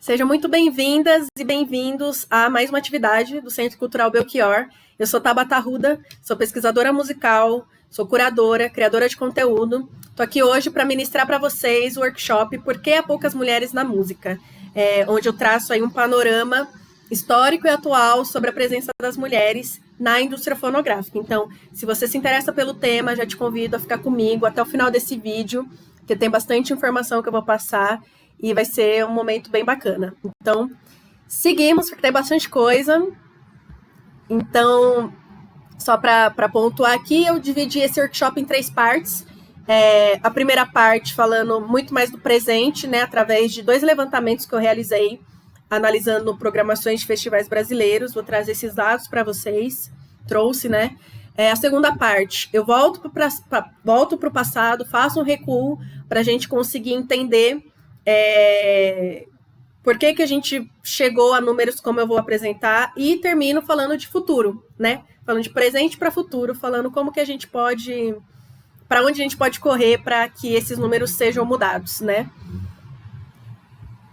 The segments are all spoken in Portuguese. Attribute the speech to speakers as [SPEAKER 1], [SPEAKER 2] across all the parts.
[SPEAKER 1] Sejam muito bem-vindas e bem-vindos a mais uma atividade do Centro Cultural Belchior. Eu sou Tabata Arruda, sou pesquisadora musical, sou curadora, criadora de conteúdo. Estou aqui hoje para ministrar para vocês o workshop Por que há poucas mulheres na música, onde eu traço aí um panorama histórico e atual sobre a presença das mulheres na indústria fonográfica. Então, se você se interessa pelo tema, já te convido a ficar comigo até o final desse vídeo, que tem bastante informação que eu vou passar. E vai ser um momento bem bacana. Então, seguimos, porque tem bastante coisa. Então, só para pontuar aqui, eu dividi esse workshop em 3 partes. A primeira parte falando muito mais do presente, né, através de 2 levantamentos que eu realizei, analisando programações de festivais brasileiros. Vou trazer esses dados para vocês. Trouxe, né? A segunda parte, eu volto para o passado, faço um recuo para a gente conseguir entender por que a gente chegou a números como eu vou apresentar, e termino falando de futuro, né? Falando de presente para futuro, falando como que a gente pode, para onde a gente pode correr para que esses números sejam mudados, né?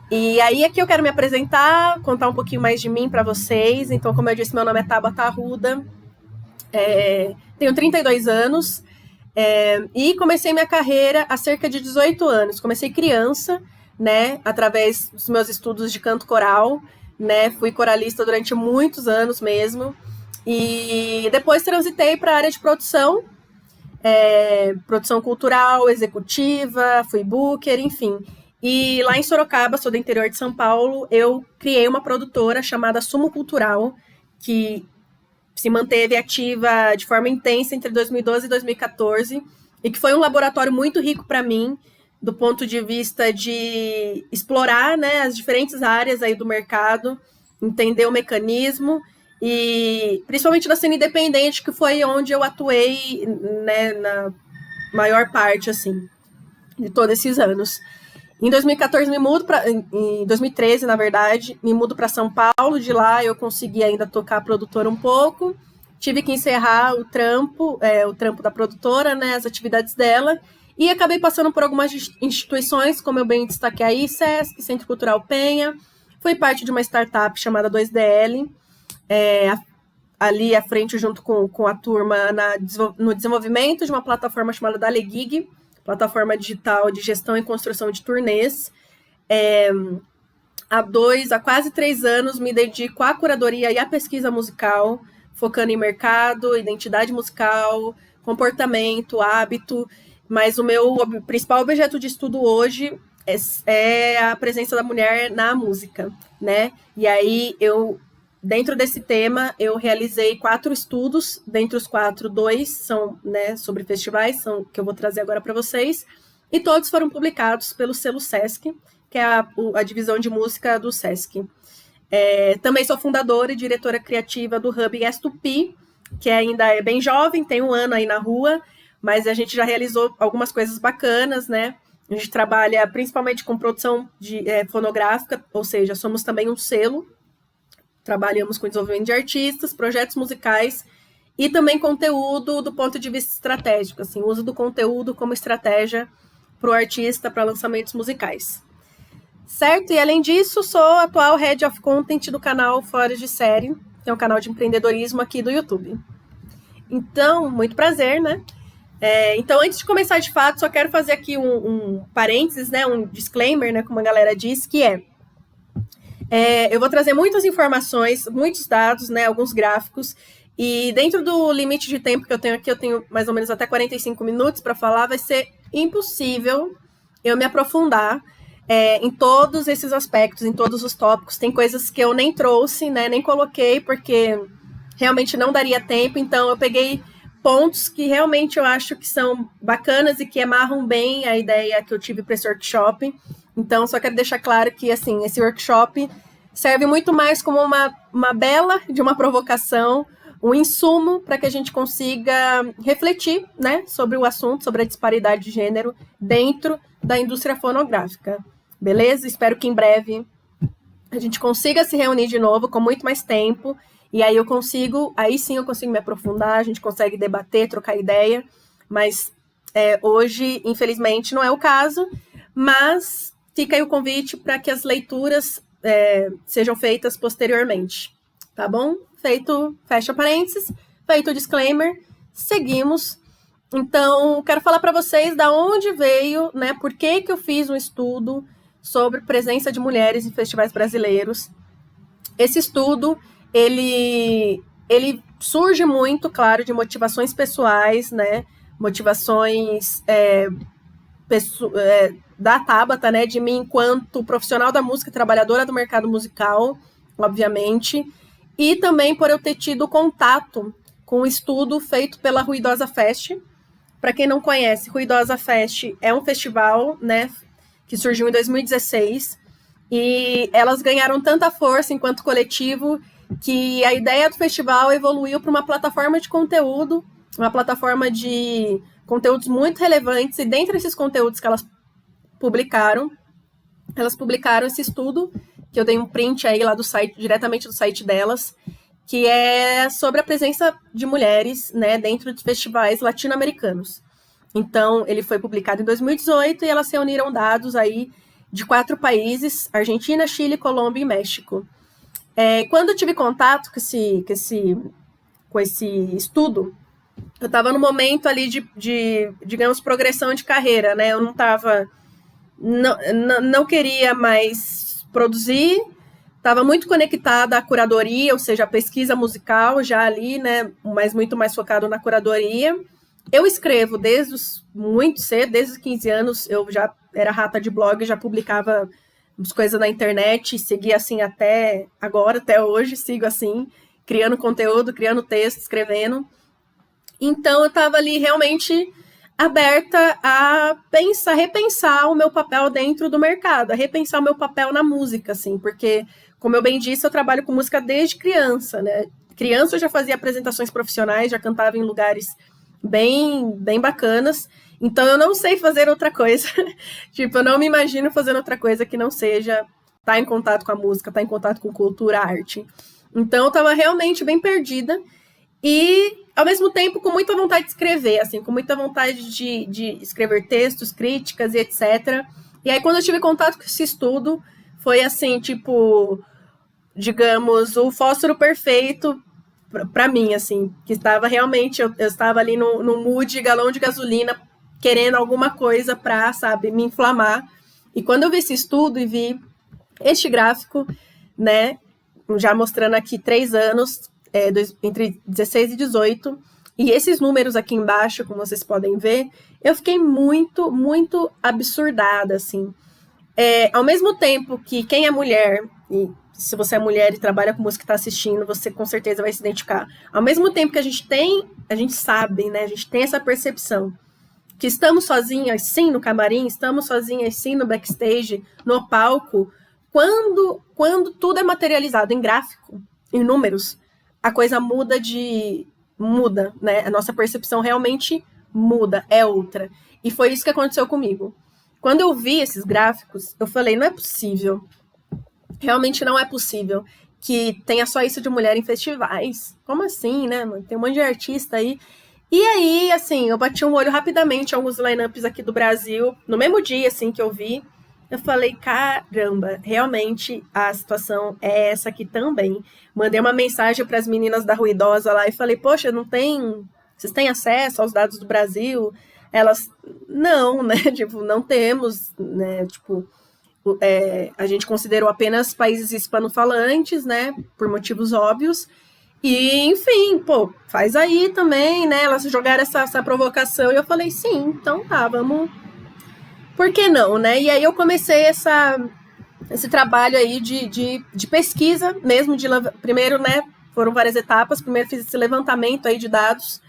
[SPEAKER 1] E aí aqui eu quero me apresentar, contar um pouquinho mais de mim para vocês. Então, como eu disse, meu nome é Tabata Arruda, tenho 32 anos e comecei minha carreira há cerca de 18 anos. Comecei criança, né, através dos meus estudos de canto coral, né, fui coralista durante muitos anos mesmo, e depois transitei para a área de produção, produção cultural, executiva, fui booker, enfim. E lá em Sorocaba, sou do interior de São Paulo, eu criei uma produtora chamada Sumo Cultural, que se manteve ativa de forma intensa entre 2012 e 2014, e que foi um laboratório muito rico para mim, do ponto de vista de explorar, né, as diferentes áreas aí do mercado, entender o mecanismo, e principalmente da cena independente, que foi onde eu atuei, né, na maior parte, assim, de todos esses anos. Em 2014 em 2013, na verdade, me mudo para São Paulo. De lá eu consegui ainda tocar a produtora um pouco, tive que encerrar o trampo da produtora, né, as atividades dela, e acabei passando por algumas instituições, como eu bem destaquei aí, SESC, Centro Cultural Penha. Fui parte de uma startup chamada 2DL, ali à frente, junto com a turma, no desenvolvimento de uma plataforma chamada Dalegig, plataforma digital de gestão e construção de turnês. Há quase 3 anos, me dedico à curadoria e à pesquisa musical, focando em mercado, identidade musical, comportamento, hábito. Mas o meu principal objeto de estudo hoje é a presença da mulher na música, né? E aí, dentro desse tema, eu realizei 4 estudos, dentre os 4, 2 são, né, sobre festivais, que eu vou trazer agora para vocês, e todos foram publicados pelo selo Sesc, que é a divisão de música do Sesc. Também sou fundadora e diretora criativa do Hub S2P, que ainda é bem jovem, tem 1 ano aí na rua, mas a gente já realizou algumas coisas bacanas, né? A gente trabalha principalmente com produção fonográfica, ou seja, somos também um selo, trabalhamos com desenvolvimento de artistas, projetos musicais e também conteúdo do ponto de vista estratégico, assim, uso do conteúdo como estratégia para o artista, para lançamentos musicais. Certo? E além disso, sou atual Head of Content do canal Fora de Série, que é um canal de empreendedorismo aqui do YouTube. Então, muito prazer, né? Então, antes de começar de fato, só quero fazer aqui um parênteses, né, um disclaimer, né, como a galera diz, que eu vou trazer muitas informações, muitos dados, né, alguns gráficos, e dentro do limite de tempo que eu tenho aqui, eu tenho mais ou menos até 45 minutos para falar, vai ser impossível eu me aprofundar em todos esses aspectos, em todos os tópicos. Tem coisas que eu nem trouxe, né, nem coloquei, porque realmente não daria tempo, então eu peguei pontos que realmente eu acho que são bacanas e que amarram bem a ideia que eu tive para esse workshop. Então, só quero deixar claro que, assim, esse workshop serve muito mais como uma bela de uma provocação, um insumo para que a gente consiga refletir, né, sobre o assunto, sobre a disparidade de gênero dentro da indústria fonográfica. Beleza? Espero que em breve a gente consiga se reunir de novo com muito mais tempo. E aí aí sim eu consigo me aprofundar, a gente consegue debater, trocar ideia, mas hoje, infelizmente, não é o caso, mas fica aí o convite para que as leituras sejam feitas posteriormente. Tá bom? Fecha parênteses, feito o disclaimer, seguimos. Então, quero falar para vocês da onde veio, né, por que eu fiz um estudo sobre presença de mulheres em festivais brasileiros. Esse estudo, ele surge muito, claro, de motivações pessoais, né, motivações da Tabata, né, de mim enquanto profissional da música, trabalhadora do mercado musical, obviamente, e também por eu ter tido contato com um estudo feito pela Ruidosa Fest. Para quem não conhece, Ruidosa Fest é um festival, né, que surgiu em 2016, e elas ganharam tanta força enquanto coletivo que a ideia do festival evoluiu para uma plataforma de conteúdo, uma plataforma de conteúdos muito relevantes, e dentre esses conteúdos que elas publicaram esse estudo, que eu dei um print aí lá do site, diretamente do site delas, que é sobre a presença de mulheres, né, dentro de festivais latino-americanos. Então, ele foi publicado em 2018 e elas reuniram dados aí de 4 países, Argentina, Chile, Colômbia e México. Quando eu tive contato com esse estudo, eu estava no momento ali de, digamos, progressão de carreira, né? Eu não queria mais produzir, estava muito conectada à curadoria, ou seja, à pesquisa musical já ali, né? Mas muito mais focado na curadoria. Eu escrevo muito cedo, desde os 15 anos, eu já era rata de blog, já publicava as coisas na internet, segui assim até agora, até hoje, sigo assim, criando conteúdo, criando texto, escrevendo. Então, eu estava ali realmente aberta a repensar o meu papel dentro do mercado, a repensar o meu papel na música, assim, porque, como eu bem disse, eu trabalho com música desde criança, né? Criança eu já fazia apresentações profissionais, já cantava em lugares bem bacanas, então eu não sei fazer outra coisa. Tipo, eu não me imagino fazendo outra coisa que não seja estar em contato com a música, estar em contato com cultura, arte. Então eu estava realmente bem perdida e, ao mesmo tempo, com muita vontade de escrever, assim, com muita vontade de escrever textos, críticas e etc. E aí, quando eu tive contato com esse estudo, foi assim, tipo, digamos, o fósforo perfeito para mim, assim, que estava realmente, eu estava ali no mood galão de gasolina, querendo alguma coisa para, sabe, me inflamar. E quando eu vi esse estudo e vi este gráfico, né, já mostrando aqui 3 anos, entre 16 e 18, e esses números aqui embaixo, como vocês podem ver, eu fiquei muito, muito absurdada, assim. Ao mesmo tempo que quem é mulher, e se você é mulher e trabalha com música e está assistindo, você com certeza vai se identificar. Ao mesmo tempo que a gente sabe, né, a gente tem essa percepção que estamos sozinhas, sim, no camarim, estamos sozinhas, sim, no backstage, no palco, quando tudo é materializado em gráfico, em números, a coisa muda, né? A nossa percepção realmente muda, é outra. E foi isso que aconteceu comigo. Quando eu vi esses gráficos, eu falei, não é possível. Realmente não é possível que tenha só isso de mulher em festivais. Como assim, né, mano? Tem um monte de artista aí. E aí, assim, eu bati um olho rapidamente em alguns lineups aqui do Brasil, no mesmo dia, assim, que eu vi. Eu falei, caramba, realmente a situação é essa aqui também. Mandei uma mensagem para as meninas da Ruidosa lá e falei, poxa, vocês têm acesso aos dados do Brasil? Elas, não, né, tipo, não temos, né, tipo, a gente considerou apenas países hispanofalantes, né, por motivos óbvios, e, enfim, pô, faz aí também, né, elas jogaram essa provocação, e eu falei, sim, então tá, vamos, por que não, né, e aí eu comecei esse trabalho aí de pesquisa mesmo, primeiro, né, foram várias etapas, primeiro fiz esse levantamento aí de dados,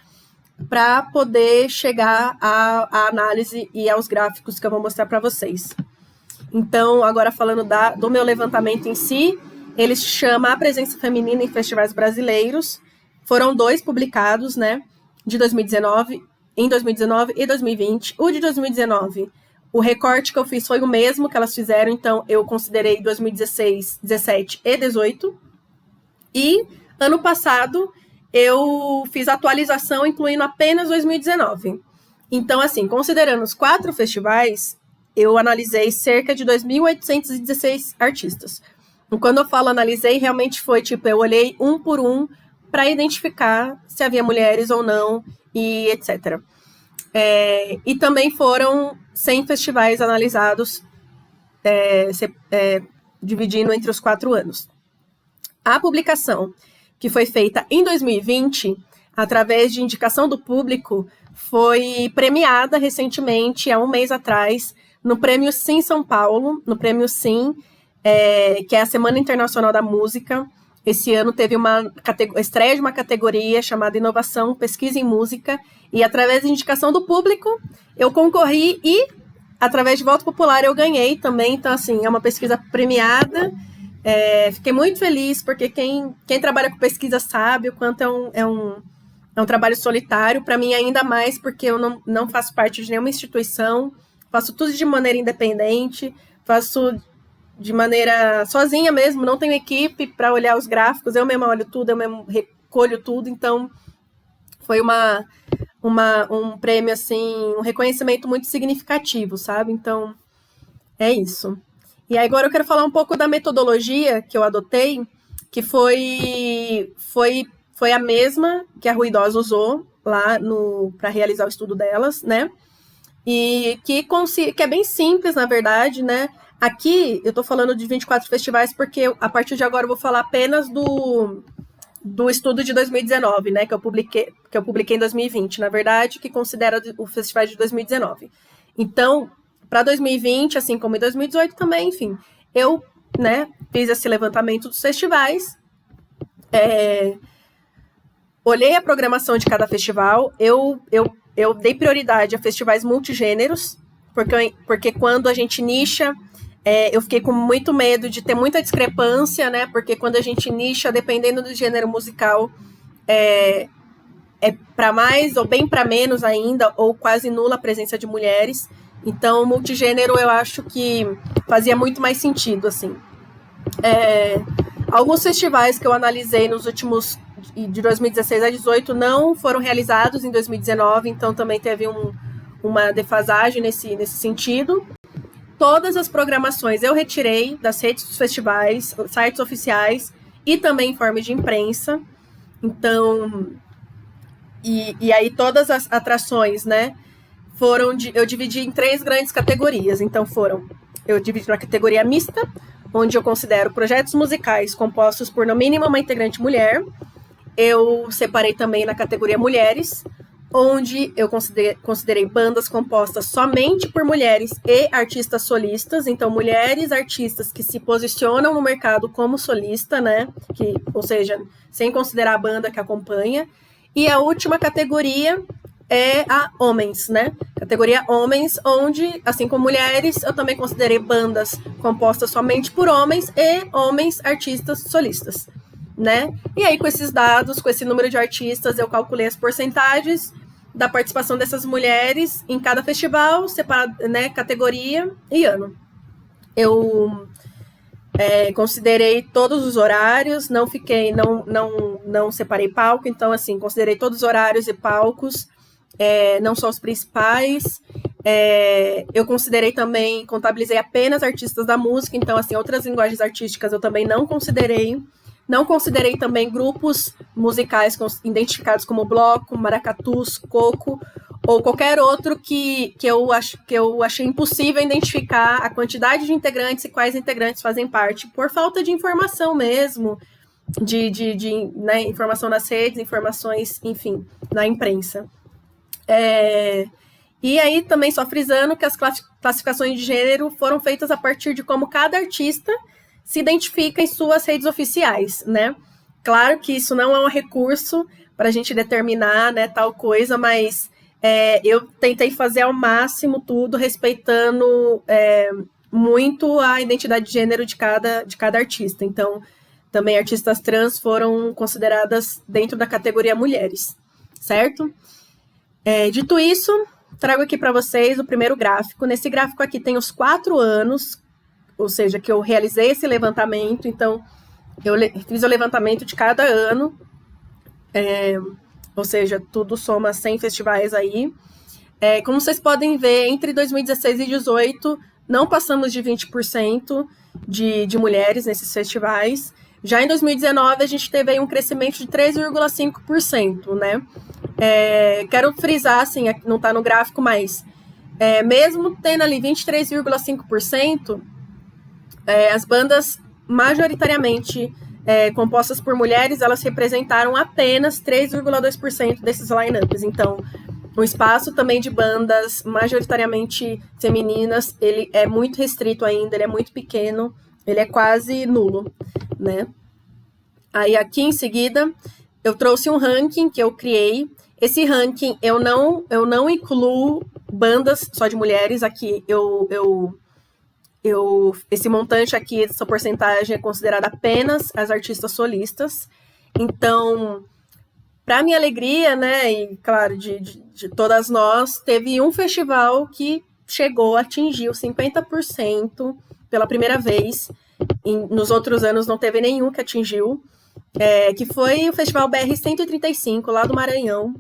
[SPEAKER 1] para poder chegar à análise e aos gráficos que eu vou mostrar para vocês. Então, agora falando do meu levantamento em si, ele se chama A Presença Feminina em Festivais Brasileiros. Foram 2 publicados, né, em 2019 e 2020. O de 2019, o recorte que eu fiz foi o mesmo que elas fizeram, então eu considerei 2016, 17 e 18. E ano passado eu fiz a atualização incluindo apenas 2019. Então, assim, considerando os 4 festivais, eu analisei cerca de 2.816 artistas. Quando eu falo analisei, realmente foi tipo, eu olhei um por um para identificar se havia mulheres ou não e etc. E também foram 100 festivais analisados, dividindo entre os 4 anos. A publicação, que foi feita em 2020, através de indicação do público, foi premiada recentemente, há um mês atrás, no Prêmio Sim São Paulo, no Prêmio Sim, que é a Semana Internacional da Música. Esse ano teve uma estreia de uma categoria chamada Inovação, Pesquisa em Música, e através de indicação do público, eu concorri e, através de voto popular, eu ganhei também. Então, assim, é uma pesquisa premiada. Fiquei muito feliz, porque quem trabalha com pesquisa sabe o quanto é um trabalho solitário. Para mim, ainda mais, porque eu não faço parte de nenhuma instituição, faço tudo de maneira independente, faço de maneira sozinha mesmo, não tenho equipe para olhar os gráficos, eu mesma olho tudo, eu mesmo recolho tudo. Então, foi um prêmio, assim, um reconhecimento muito significativo, sabe? Então, é isso. E agora eu quero falar um pouco da metodologia que eu adotei, que foi a mesma que a Ruidosa usou lá para realizar o estudo delas, né? E que é bem simples, na verdade, né? Aqui eu tô falando de 24 festivais porque a partir de agora eu vou falar apenas do estudo de 2019, né? Que eu publiquei em 2020, na verdade, que considera o festival de 2019. Então, para 2020, assim como em 2018 também, enfim, eu, né, fiz esse levantamento dos festivais, olhei a programação de cada festival, eu dei prioridade a festivais multigêneros, porque quando a gente nicha, eu fiquei com muito medo de ter muita discrepância, né? Porque quando a gente nicha, dependendo do gênero musical, é para mais ou bem para menos ainda, ou quase nula a presença de mulheres. Então, multigênero eu acho que fazia muito mais sentido, assim. Alguns festivais que eu analisei nos últimos, de 2016 a 2018, não foram realizados em 2019, então também teve uma defasagem nesse sentido. Todas as programações eu retirei das redes dos festivais, sites oficiais e também em forma de imprensa. Então, e aí todas as atrações, né, eu dividi em 3 grandes categorias. Então eu dividi na categoria mista, onde eu considero projetos musicais compostos por no mínimo uma integrante mulher. Eu separei também na categoria mulheres, onde eu considerei bandas compostas somente por mulheres e artistas solistas. Então, mulheres artistas que se posicionam no mercado como solista, né? Ou seja, sem considerar a banda que acompanha. E a última categoria é a homens, né? Categoria homens, onde, assim como mulheres, eu também considerei bandas compostas somente por homens e homens artistas solistas, né? E aí, com esses dados, com esse número de artistas, eu calculei as porcentagens da participação dessas mulheres em cada festival, separado, né, categoria e ano. Eu considerei todos os horários, não separei palco, então, assim, considerei todos os horários e palcos, não só os principais. Eu considerei também, contabilizei apenas artistas da música, então, assim, outras linguagens artísticas eu também não considerei. Não considerei também grupos musicais identificados como bloco, maracatus, coco, ou qualquer outro que eu achei impossível identificar a quantidade de integrantes e quais integrantes fazem parte, por falta de informação mesmo, né, informação nas redes, informações, enfim, na imprensa. E aí também só frisando que as classificações de gênero foram feitas a partir de como cada artista se identifica em suas redes oficiais, né? Claro que isso não é um recurso para a gente determinar, né, tal coisa, mas eu tentei fazer ao máximo tudo, respeitando muito a identidade de gênero de cada artista. Então, também artistas trans foram consideradas dentro da categoria mulheres, certo? Dito isso, trago aqui para vocês o primeiro gráfico. Nesse gráfico aqui tem os 4 anos, ou seja, que eu realizei esse levantamento. Então, eu fiz o levantamento de cada ano, ou seja, tudo soma 100 festivais aí. Como vocês podem ver, entre 2016 e 2018, não passamos de 20% de mulheres nesses festivais. Já em 2019, a gente teve aí um crescimento de 3,5%, né? Quero frisar, assim, não está no gráfico, mas mesmo tendo ali 23,5%, as bandas majoritariamente compostas por mulheres, elas representaram apenas 3,2% desses lineups. Então, o espaço também de bandas majoritariamente femininas, ele é muito restrito ainda, ele é muito pequeno, ele é quase nulo, né? Aí aqui em seguida, eu trouxe um ranking que eu criei. Esse ranking, eu não incluo bandas só de mulheres. Aqui, esse montante aqui, essa porcentagem é considerada apenas as artistas solistas. Então, para minha alegria, né, e claro, de todas nós, teve um festival que chegou, atingiu 50% pela primeira vez. Nos outros anos não teve nenhum que atingiu, que foi o Festival BR 135, lá do Maranhão.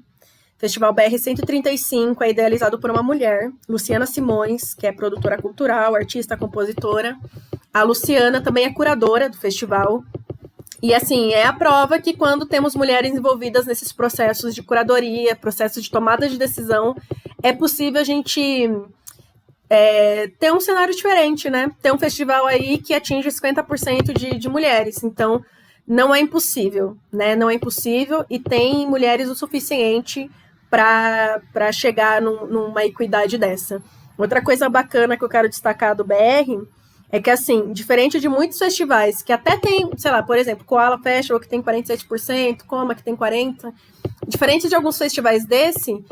[SPEAKER 1] Festival BR 135 é idealizado por uma mulher, Luciana Simões, que é produtora cultural, artista, compositora. A Luciana também é curadora do festival. E, assim, é a prova que quando temos mulheres envolvidas nesses processos de curadoria, processos de tomada de decisão, é possível a gente ter um cenário diferente, né? Ter um festival aí que atinge 50% de mulheres. Então, não é impossível, né? Não é impossível e tem mulheres o suficiente para chegar numa equidade dessa. Outra coisa bacana que eu quero destacar do BR é que, assim, diferente de muitos festivais, que até tem, sei lá, por exemplo, Koala Festival, que tem 47%, Coma, que tem 40%, diferente de alguns festivais desse,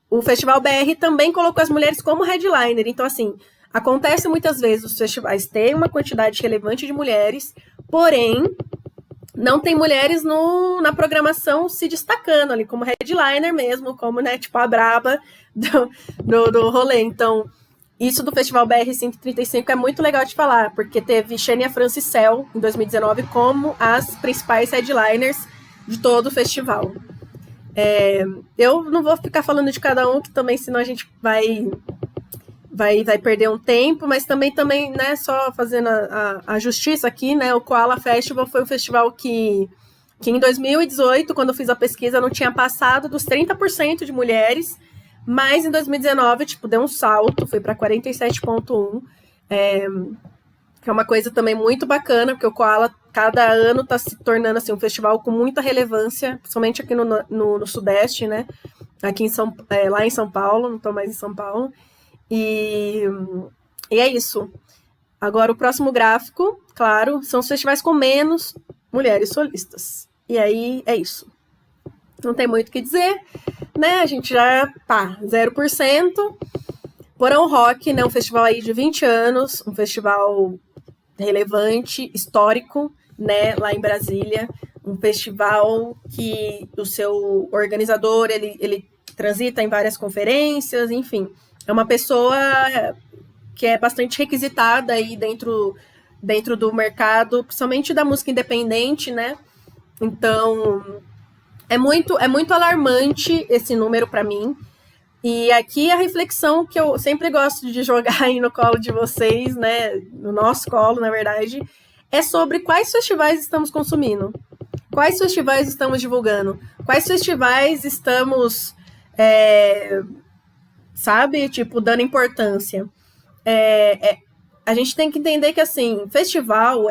[SPEAKER 1] o Festival BR também colocou as mulheres como headliner. Então, assim, acontece muitas vezes os festivais terem uma quantidade relevante de mulheres, porém, não tem mulheres na programação se destacando ali, como headliner mesmo, como, né, tipo, a braba do rolê. Então, isso do Festival BR 135 é muito legal de falar, porque teve Xenia Franciscel, em 2019, como as principais headliners de todo o festival. Eu não vou ficar falando de cada um, que também, senão a gente vai perder um tempo, mas também né, só fazendo a justiça aqui, né, o Koala Festival foi um festival que em 2018, quando eu fiz a pesquisa, não tinha passado dos 30% de mulheres, mas em 2019, tipo, deu um salto, foi para 47,1%, que é uma coisa também muito bacana, porque o Koala, cada ano, está se tornando assim, um festival com muita relevância, principalmente aqui no Sudeste, né, aqui lá em São Paulo, não estou mais em São Paulo, e é isso. Agora, o próximo gráfico, claro, são os festivais com menos mulheres solistas. E aí, é isso. Não tem muito o que dizer, né? A gente já, 0%. Porão Rock, né? Um festival aí de 20 anos, um festival relevante, histórico, né? Lá em Brasília. Um festival que o seu organizador, ele transita em várias conferências, enfim. É uma pessoa que é bastante requisitada aí dentro do mercado, principalmente da música independente, né? Então, é muito alarmante esse número para mim. E aqui a reflexão que eu sempre gosto de jogar aí no colo de vocês, né? No nosso colo, na verdade, é sobre quais festivais estamos consumindo. Quais festivais estamos divulgando? Quais festivais estamos... sabe? Tipo, dando importância. A gente tem que entender que, assim, festival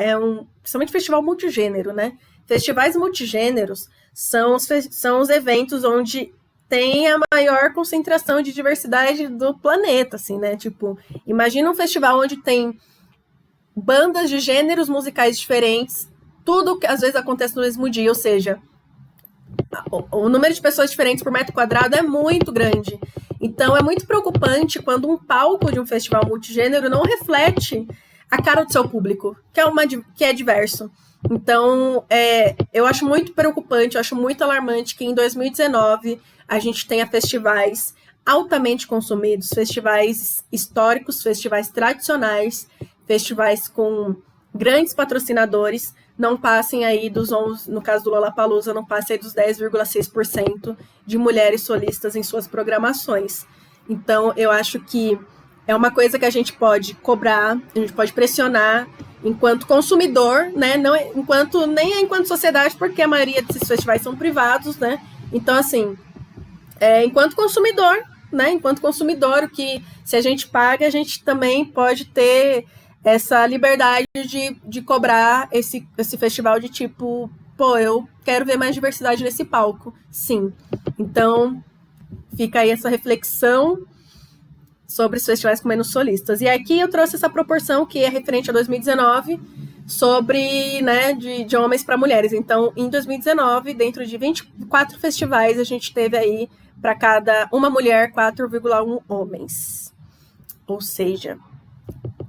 [SPEAKER 1] principalmente festival multigênero, né? Festivais multigêneros são os eventos onde tem a maior concentração de diversidade do planeta, assim, né? Tipo, imagina um festival onde tem bandas de gêneros musicais diferentes, tudo que às vezes acontece no mesmo dia, ou seja, o número de pessoas diferentes por metro quadrado é muito grande. Então, é muito preocupante quando um palco de um festival multigênero não reflete a cara do seu público, que é diverso. Então, eu acho muito preocupante, eu acho muito alarmante que em 2019 a gente tenha festivais altamente consumidos, festivais históricos, festivais tradicionais, festivais com grandes patrocinadores, não passem aí dos 11%, no caso do Lollapalooza, não passem aí dos 10,6% de mulheres solistas em suas programações. Então, eu acho que é uma coisa que a gente pode cobrar, a gente pode pressionar enquanto consumidor, né? Não nem enquanto sociedade, porque a maioria desses festivais são privados, né? Então, assim, enquanto consumidor, né? Enquanto consumidor, o que se a gente paga, a gente também pode ter essa liberdade de cobrar esse festival de tipo, pô, eu quero ver mais diversidade nesse palco. Sim. Então, fica aí essa reflexão sobre os festivais com menos solistas. E aqui eu trouxe essa proporção que é referente a 2019 sobre, né, de homens para mulheres. Então, em 2019, dentro de 24 festivais, a gente teve aí para cada uma mulher 4,1 homens. Ou seja,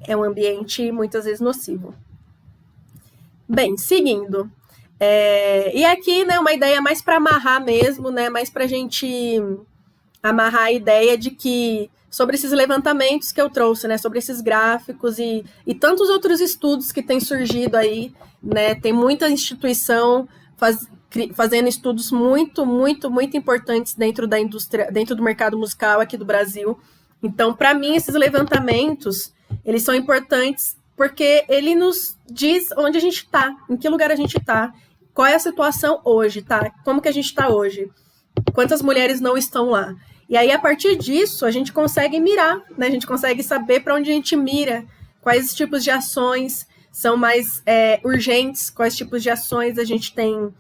[SPEAKER 1] é um ambiente muitas vezes nocivo. Bem, seguindo. E aqui, né, uma ideia mais para amarrar mesmo, né, mais para a gente amarrar a ideia de que sobre esses levantamentos que eu trouxe, né, sobre esses gráficos e tantos outros estudos que têm surgido aí, né, tem muita instituição fazendo estudos muito, muito, muito importantes dentro da indústria, dentro do mercado musical aqui do Brasil. Então, para mim, esses levantamentos, eles são importantes porque ele nos diz onde a gente está, em que lugar a gente está, qual é a situação hoje, tá? Como que a gente está hoje? Quantas mulheres não estão lá? E aí, a partir disso, a gente consegue mirar, né? A gente consegue saber para onde a gente mira, quais tipos de ações são mais urgentes, quais tipos de ações a gente tem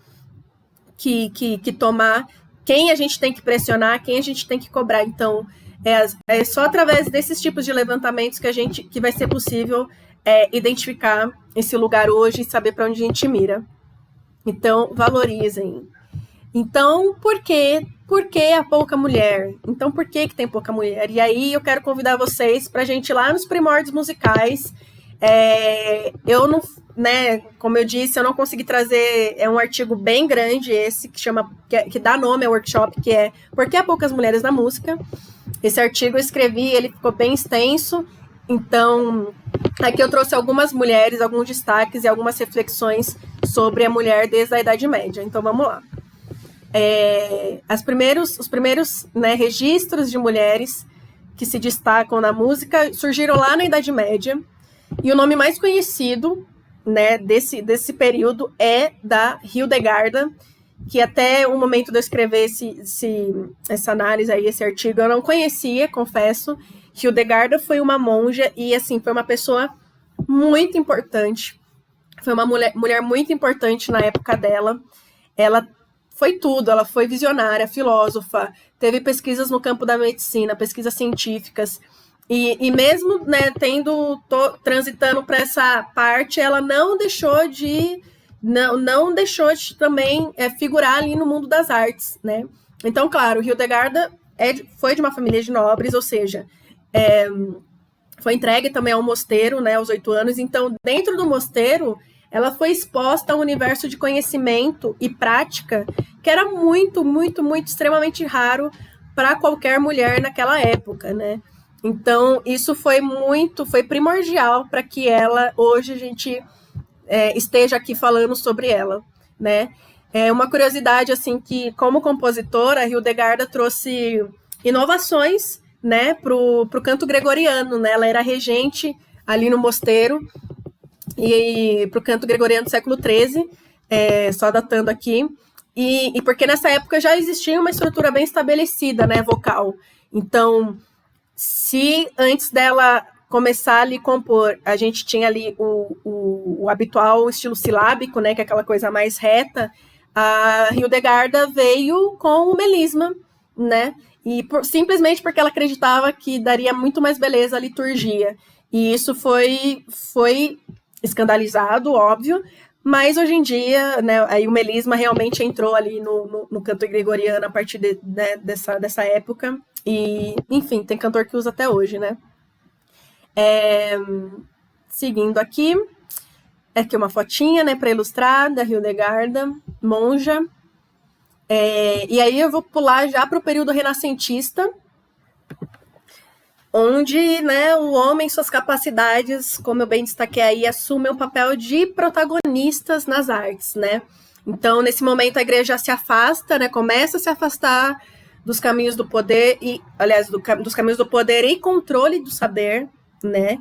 [SPEAKER 1] que tomar, quem a gente tem que pressionar, quem a gente tem que cobrar. Então, é só através desses tipos de levantamentos que vai ser possível identificar esse lugar hoje e saber para onde a gente mira. Então, valorizem. Então, por que a pouca mulher? Então, por que tem pouca mulher? E aí, eu quero convidar vocês para a gente ir lá nos primórdios musicais. Eu não, né, como eu disse, eu não consegui trazer um artigo bem grande esse, que dá nome ao workshop, que é Por que há poucas mulheres na música? Esse artigo eu escrevi, ele ficou bem extenso. Então, aqui eu trouxe algumas mulheres, alguns destaques e algumas reflexões sobre a mulher desde a Idade Média. Então, vamos lá. Os primeiros, né, registros de mulheres que se destacam na música surgiram lá na Idade Média, e o nome mais conhecido, né, desse período é da Hildegarda, que até o momento de eu escrever essa análise aí, esse artigo, eu não conhecia, confesso. Hildegarda foi uma monja e, assim, foi uma pessoa muito importante, foi uma mulher muito importante na época dela. Ela foi tudo, ela foi visionária, filósofa, teve pesquisas no campo da medicina, pesquisas científicas, e mesmo, né, transitando para essa parte, ela não deixou de também figurar ali no mundo das artes, né? Então, claro, Hildegarda foi de uma família de nobres, ou seja, foi entregue também ao mosteiro, né, aos 8 anos. Então, dentro do mosteiro, ela foi exposta a um universo de conhecimento e prática que era muito, muito, muito extremamente raro para qualquer mulher naquela época, né? Então, isso foi primordial para que hoje a gente esteja aqui falando sobre ela, né? Uma curiosidade, assim, que como compositora, a Hildegarda trouxe inovações, né, pro canto gregoriano, né? Ela era regente ali no mosteiro, e para o canto gregoriano do século XIII, só datando aqui, e porque nessa época já existia uma estrutura bem estabelecida, né, vocal. Então, se antes dela começar ali a compor, a gente tinha ali o habitual estilo silábico, né, que é aquela coisa mais reta, a Hildegarda veio com o melisma, né, e simplesmente porque ela acreditava que daria muito mais beleza à liturgia. E isso foi escandalizado, óbvio, mas hoje em dia, né, aí o melisma realmente entrou ali no canto gregoriano a partir dessa época, e, enfim, tem cantor que usa até hoje, né? Seguindo aqui uma fotinha, né, para ilustrar, da Hildegarda, monja, e aí eu vou pular já para o período renascentista, onde, né, o homem, suas capacidades, como eu bem destaquei aí, assumem o papel de protagonistas nas artes, né? Então, nesse momento, a igreja se afasta, né, começa a se afastar dos caminhos do poder e, aliás, dos caminhos do poder e controle do saber, né?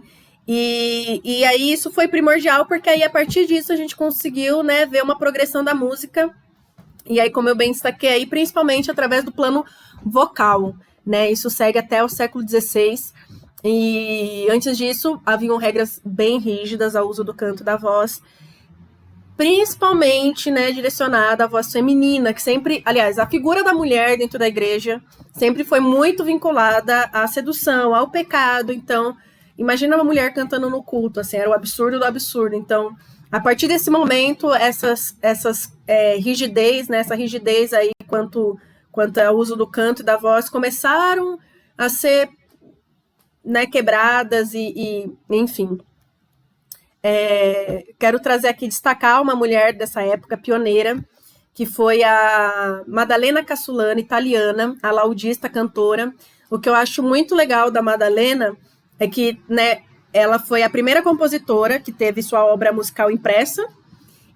[SPEAKER 1] E aí isso foi primordial, porque aí a partir disso a gente conseguiu, né, ver uma progressão da música. E aí, como eu bem destaquei aí, principalmente através do plano vocal, né? Isso segue até o século XVI. E antes disso, haviam regras bem rígidas ao uso do canto e da voz, principalmente, né, direcionada à voz feminina, que sempre, aliás, a figura da mulher dentro da igreja sempre foi muito vinculada à sedução, ao pecado. Então, imagina uma mulher cantando no culto, assim, era o absurdo do absurdo. Então, a partir desse momento, essas rigidez, né, essa rigidez aí quanto ao uso do canto e da voz começaram a ser, né, quebradas e enfim. Quero trazer aqui, destacar uma mulher dessa época, pioneira, que foi a Maddalena Cassulani, italiana, a laudista, cantora. O que eu acho muito legal da Maddalena é que, né, ela foi a primeira compositora que teve sua obra musical impressa,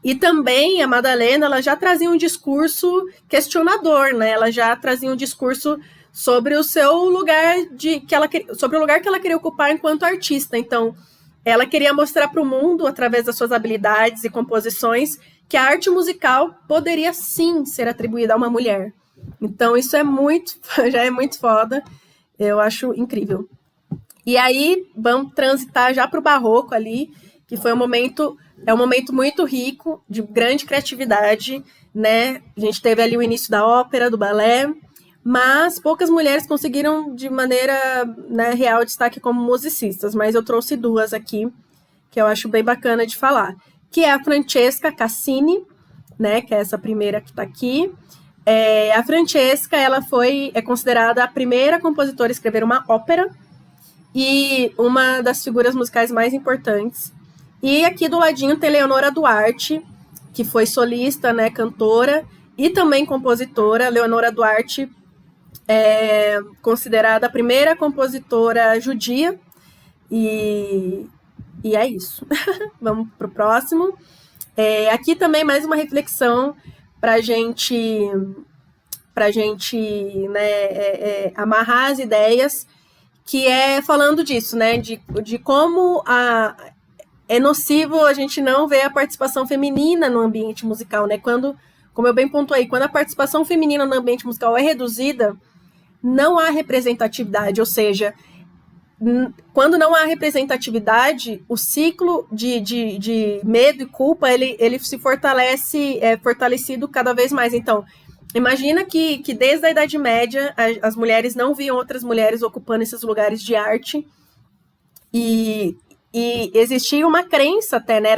[SPEAKER 1] e também a Maddalena, ela já trazia um discurso questionador, né? Ela já trazia um discurso sobre o seu lugar sobre o lugar que ela queria ocupar enquanto artista. Então, ela queria mostrar para o mundo, através das suas habilidades e composições, que a arte musical poderia sim ser atribuída a uma mulher. Então, isso já é muito foda. Eu acho incrível. E aí, vamos transitar já para o barroco ali, que foi um momento muito rico, de grande criatividade, né? A gente teve ali o início da ópera, do balé, mas poucas mulheres conseguiram de maneira, né, real destaque como musicistas, mas eu trouxe duas aqui, que eu acho bem bacana de falar, que é a Francesca Cassini, né, que é essa primeira que está aqui. A Francesca, ela é considerada a primeira compositora a escrever uma ópera e uma das figuras musicais mais importantes. E aqui do ladinho tem Leonora Duarte, que foi solista, né, cantora e também compositora. Leonora Duarte é considerada a primeira compositora judia, e é isso. Vamos para o próximo. Aqui também mais uma reflexão para gente, né, amarrar as ideias, que é falando disso, né, de como é nocivo a gente não ver a participação feminina no ambiente musical, né? Como eu bem pontuei, quando a participação feminina no ambiente musical é reduzida, não há representatividade, ou seja, quando não há representatividade, o ciclo de medo e culpa, ele se fortalece, é fortalecido cada vez mais. Então, imagina que desde a Idade Média, as mulheres não viam outras mulheres ocupando esses lugares de arte, e existia uma crença até, né,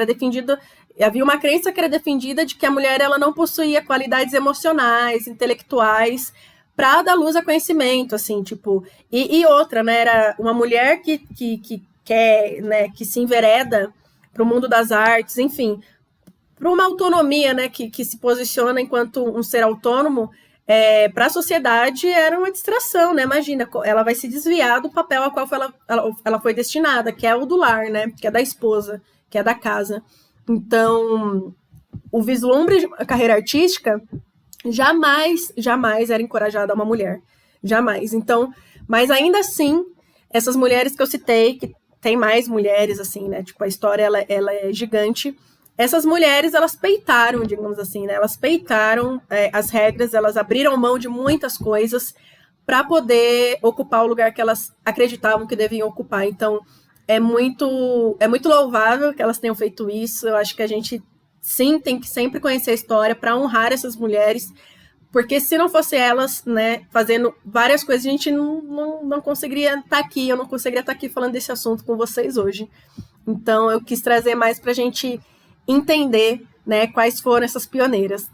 [SPEAKER 1] havia uma crença que era defendida de que a mulher ela não possuía qualidades emocionais, intelectuais, para dar luz a conhecimento, assim, tipo, e outra, né, era uma mulher que quer, né, que se envereda para o mundo das artes, enfim, para uma autonomia, né, que se posiciona enquanto um ser autônomo, para a sociedade era uma distração, né? Imagina, ela vai se desviar do papel ao qual ela foi destinada, que é o do lar, né? Que é da esposa, que é da casa. Então, o vislumbre de uma carreira artística jamais era encorajado a uma mulher. Jamais. Então, mas ainda assim, essas mulheres que eu citei, que tem mais mulheres, assim, né? Tipo, a história, ela é gigante. Essas mulheres, elas peitaram, digamos assim, né? Elas peitaram as regras, elas abriram mão de muitas coisas para poder ocupar o lugar que elas acreditavam que deviam ocupar. Então, é muito louvável que elas tenham feito isso. Eu acho que a gente, sim, tem que sempre conhecer a história para honrar essas mulheres, porque se não fosse elas, né, fazendo várias coisas, a gente não conseguiria estar aqui, eu não conseguiria estar aqui falando desse assunto com vocês hoje. Então, eu quis trazer mais para a gente entender, né, quais foram essas pioneiras.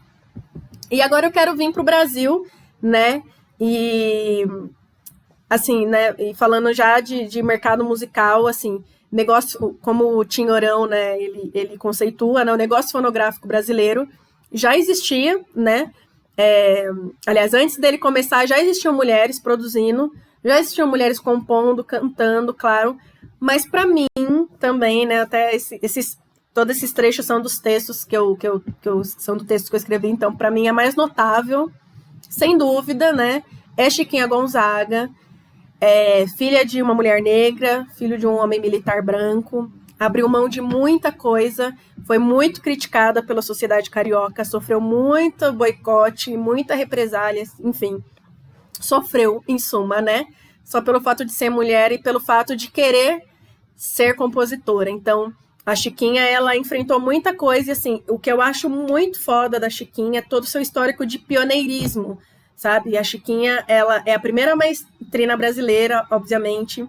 [SPEAKER 1] E agora eu quero vir para o Brasil, né, e assim, né, e falando já de mercado musical, assim, negócio, como o Tinhorão, né, ele conceitua, né, o negócio fonográfico brasileiro já existia, né, aliás, antes dele começar, já existiam mulheres produzindo, já existiam mulheres compondo, cantando, claro, mas para mim também, né, até todos esses trechos são dos textos são do texto que eu escrevi, então para mim é mais notável, sem dúvida, né, é Chiquinha Gonzaga, filha de uma mulher negra, filho de um homem militar branco, abriu mão de muita coisa, foi muito criticada pela sociedade carioca, sofreu muito boicote, muita represália, enfim, sofreu, em suma, né? Só pelo fato de ser mulher e pelo fato de querer ser compositora. Então, a Chiquinha, ela enfrentou muita coisa, e assim, o que eu acho muito foda da Chiquinha é todo o seu histórico de pioneirismo, sabe? A Chiquinha, ela é a primeira maestrina brasileira, obviamente,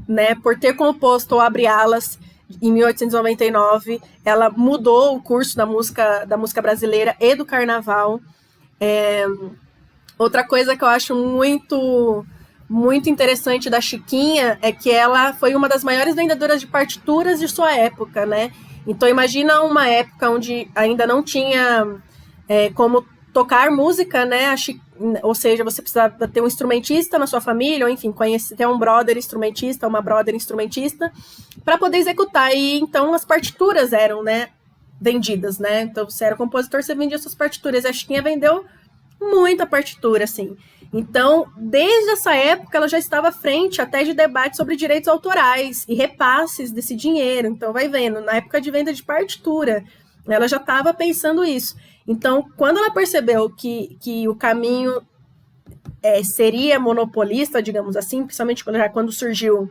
[SPEAKER 1] né? Por ter composto O Abre Alas, em 1899, ela mudou o curso da música brasileira e do carnaval. Outra coisa que eu acho muito interessante da Chiquinha é que ela foi uma das maiores vendedoras de partituras de sua época, né? Então imagina uma época onde ainda não tinha como tocar música, né? Ou seja, você precisava ter um instrumentista na sua família, ou enfim, ter um brother instrumentista, uma brother instrumentista, para poder executar. E então as partituras eram, né, vendidas, né? Então você era compositor, você vendia suas partituras. A Chiquinha vendeu muita partitura, assim. Então, desde essa época, ela já estava à frente até de debates sobre direitos autorais e repasses desse dinheiro. Então, vai vendo, na época de venda de partitura, ela já estava pensando isso. Então, quando ela percebeu que o caminho seria monopolista, digamos assim, principalmente quando surgiu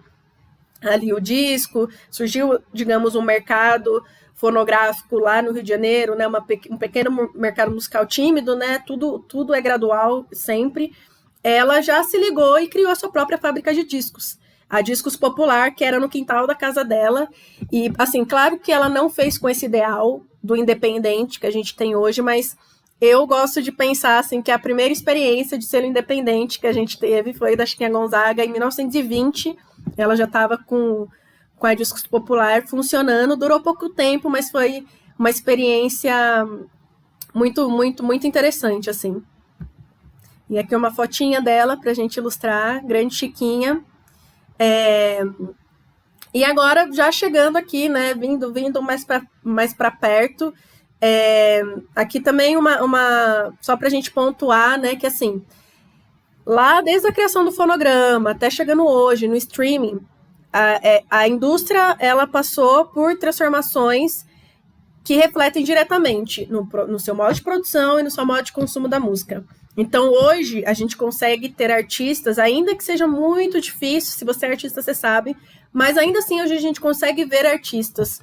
[SPEAKER 1] ali o disco, surgiu, digamos, um mercado fonográfico lá no Rio de Janeiro, né, um pequeno mercado musical tímido, né, tudo é gradual sempre, ela já se ligou e criou a sua própria fábrica de discos, a Discos Popular, que era no quintal da casa dela, e, assim, claro que ela não fez com esse ideal do independente que a gente tem hoje, mas eu gosto de pensar, assim, que a primeira experiência de selo independente que a gente teve foi da Chiquinha Gonzaga, em 1920, ela já estava com a Discos Popular funcionando, durou pouco tempo, mas foi uma experiência muito interessante, assim. E aqui uma fotinha dela para a gente ilustrar, grande Chiquinha. E agora, já chegando aqui, né, vindo mais para perto, aqui também só para a gente pontuar, né, que assim, lá desde a criação do fonograma, até chegando hoje, no streaming, a indústria, ela passou por transformações que refletem diretamente no seu modo de produção e no seu modo de consumo da música. Então, hoje, a gente consegue ter artistas, ainda que seja muito difícil, se você é artista, você sabe, mas ainda assim, hoje a gente consegue ver artistas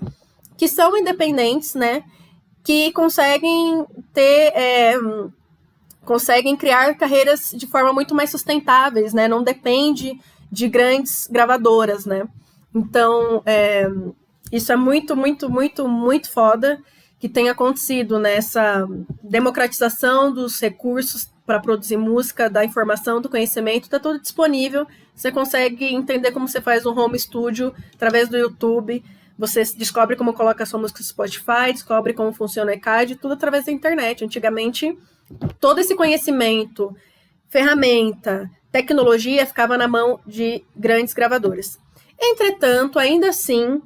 [SPEAKER 1] que são independentes, né, que conseguem conseguem criar carreiras de forma muito mais sustentáveis, né, não depende de grandes gravadoras, né. Então, isso é muito foda que tem acontecido nessa democratização dos recursos para produzir música, da informação, do conhecimento, está tudo disponível. Você consegue entender como você faz um home studio através do YouTube, você descobre como coloca a sua música no Spotify, descobre como funciona o ECAD, tudo através da internet. Antigamente, todo esse conhecimento, ferramenta, tecnologia ficava na mão de grandes gravadoras. Entretanto, ainda assim,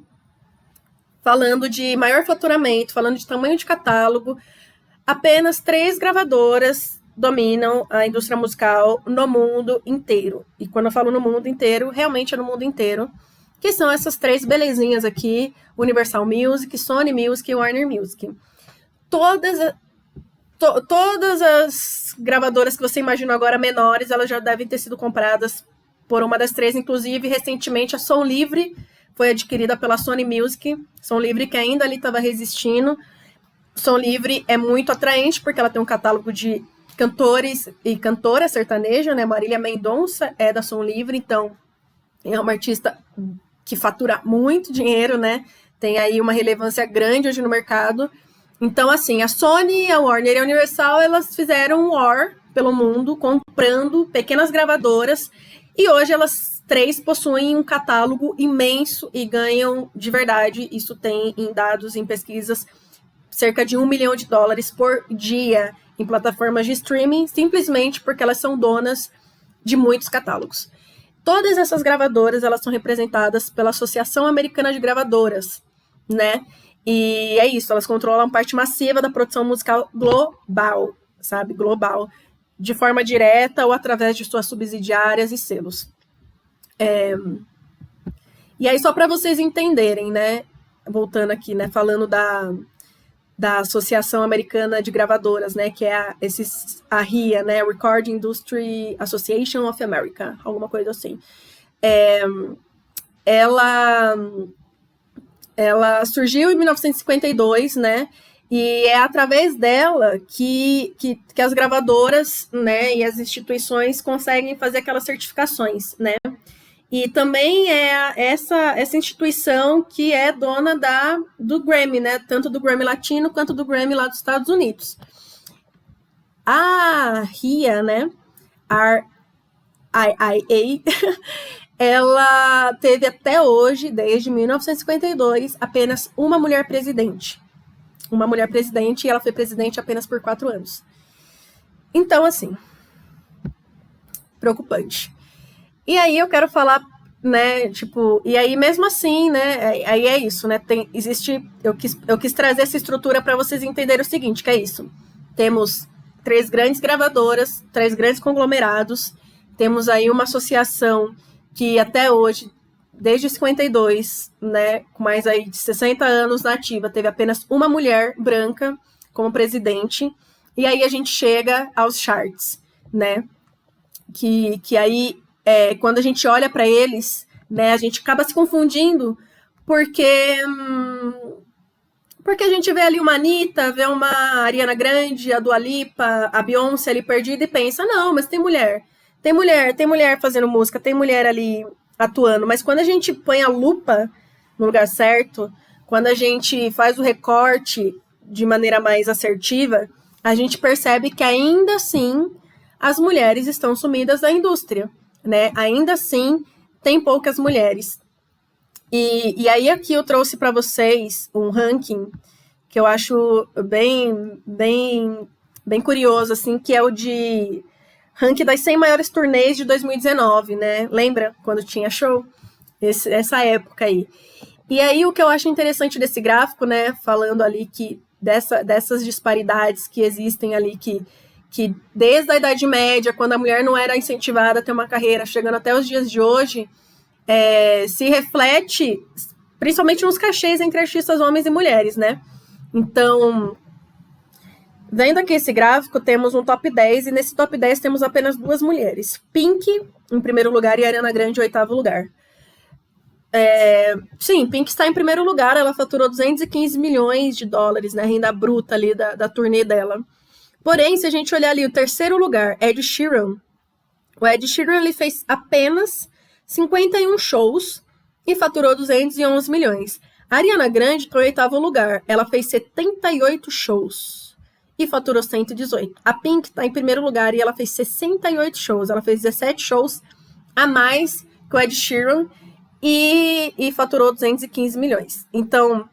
[SPEAKER 1] falando de maior faturamento, falando de tamanho de catálogo, apenas 3 gravadoras dominam a indústria musical no mundo inteiro. E quando eu falo no mundo inteiro, realmente é no mundo inteiro, que são essas 3 belezinhas aqui, Universal Music, Sony Music e Warner Music. Todas as gravadoras que você imagina agora menores, elas já devem ter sido compradas por uma das 3, inclusive, recentemente, a Som Livre foi adquirida pela Sony Music, Som Livre que ainda ali estava resistindo. Som Livre é muito atraente, porque ela tem um catálogo de cantores e cantora sertaneja, né? Marília Mendonça é da Som Livre, então é uma artista que fatura muito dinheiro, né? Tem aí uma relevância grande hoje no mercado. Então, assim, a Sony, a Warner e a Universal, elas fizeram um war pelo mundo, comprando pequenas gravadoras, e hoje elas 3 possuem um catálogo imenso e ganham, de verdade, isso tem em dados, em pesquisas, cerca de $1 milhão por dia em plataformas de streaming, simplesmente porque elas são donas de muitos catálogos. Todas essas gravadoras, elas são representadas pela Associação Americana de Gravadoras, né? E é isso, elas controlam parte massiva da produção musical global, sabe? Global. de forma direta ou através de suas subsidiárias e selos. E aí, só para vocês entenderem, né, voltando aqui, né, falando da Associação Americana de Gravadoras, né, que é a RIA, né, Record Industry Association of America, alguma coisa assim. Ela surgiu em 1952, né, e é através dela que as gravadoras, né, e as instituições conseguem fazer aquelas certificações, né. E também é essa instituição que é dona do Grammy, né? Tanto do Grammy Latino quanto do Grammy lá dos Estados Unidos. A RIA, né? RIAA, ela teve até hoje, desde 1952, apenas uma mulher presidente. Uma mulher presidente, e ela foi presidente apenas por 4 anos. Então, assim, preocupante. E aí eu quero falar, né, tipo, e aí mesmo assim, né, aí é isso, né, eu quis trazer essa estrutura para vocês entenderem o seguinte, que é isso. Temos 3 grandes gravadoras, 3 grandes conglomerados, temos aí uma associação que até hoje, desde 52, né, com mais aí de 60 anos na ativa, teve apenas uma mulher branca como presidente, e aí a gente chega aos charts, né, que aí quando a gente olha para eles, né, a gente acaba se confundindo porque a gente vê ali uma Anitta, vê uma Ariana Grande, a Dua Lipa, a Beyoncé ali perdida e pensa, não, mas tem mulher fazendo música, tem mulher ali atuando, mas quando a gente põe a lupa no lugar certo, quando a gente faz o recorte de maneira mais assertiva, a gente percebe que ainda assim as mulheres estão sumidas da indústria, né? Ainda assim, tem poucas mulheres. E aí aqui eu trouxe para vocês um ranking que eu acho bem curioso, assim, que é o de ranking das 100 maiores turnês de 2019, né? Lembra quando tinha show? Essa época aí. E aí o que eu acho interessante desse gráfico, né? Falando ali que dessas disparidades que existem ali, que desde a Idade Média, quando a mulher não era incentivada a ter uma carreira, chegando até os dias de hoje, se reflete principalmente nos cachês entre artistas homens e mulheres, né? Então, vendo aqui esse gráfico, temos um top 10, e nesse top 10 temos apenas 2 mulheres. Pink, em primeiro lugar, e Ariana Grande, em 8º lugar. Sim, Pink está em primeiro lugar, ela faturou 215 milhões de dólares, né, renda bruta ali da turnê dela. Porém, se a gente olhar ali o 3º lugar, Ed Sheeran, o Ed Sheeran ele fez apenas 51 shows e faturou 211 milhões. A Ariana Grande foi em 8º lugar, ela fez 78 shows e faturou 118. A Pink está em primeiro lugar e ela fez 68 shows, ela fez 17 shows a mais que o Ed Sheeran e faturou 215 milhões. Então,